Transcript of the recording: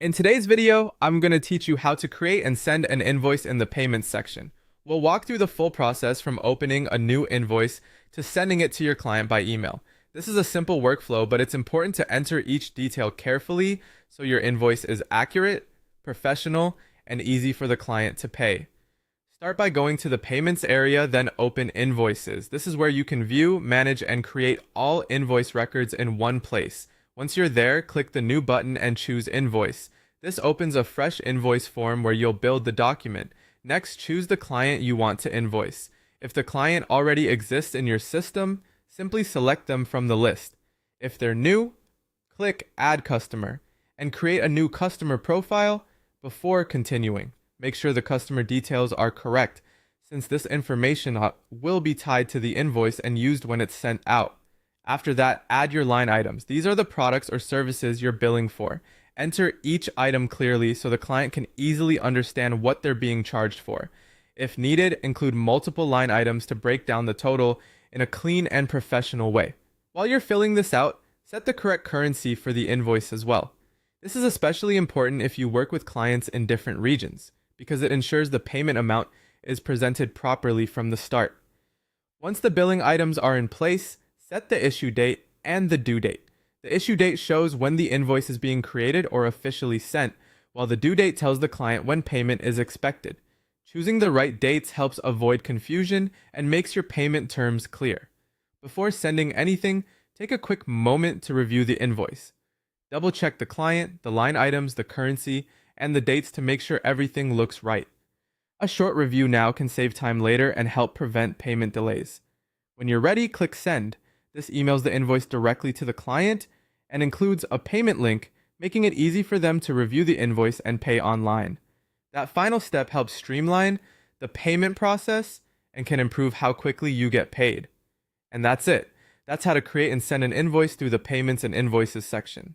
In today's video, I'm going to teach you how to create and send an invoice in the payments section. We'll walk through the full process from opening a new invoice to sending it to your client by email. This is a simple workflow, but it's important to enter each detail carefully so your invoice is accurate, professional, and easy for the client to pay. Start by going to the payments area, then open invoices. This is where you can view, manage, and create all invoice records in one place. Once you're there, click the new button and choose invoice. This opens a fresh invoice form where you'll build the document. Next, choose the client you want to invoice. If the client already exists in your system, simply select them from the list. If they're new, click Add Customer and create a new customer profile before continuing. Make sure the customer details are correct, since this information will be tied to the invoice and used when it's sent out. After that, add your line items. These are the products or services you're billing for. Enter each item clearly so the client can easily understand what they're being charged for. If needed, include multiple line items to break down the total in a clean and professional way. While you're filling this out, set the correct currency for the invoice as well. This is especially important if you work with clients in different regions, because it ensures the payment amount is presented properly from the start. Once the billing items are in place, set the issue date and the due date. The issue date shows when the invoice is being created or officially sent, while the due date tells the client when payment is expected. Choosing the right dates helps avoid confusion and makes your payment terms clear. Before sending anything, take a quick moment to review the invoice. Double check the client, the line items, the currency, and the dates to make sure everything looks right. A short review now can save time later and help prevent payment delays. When you're ready, click Send. This emails the invoice directly to the client and includes a payment link, making it easy for them to review the invoice and pay online. That final step helps streamline the payment process and can improve how quickly you get paid. And that's it. That's how to create and send an invoice through the Payments and Invoices section.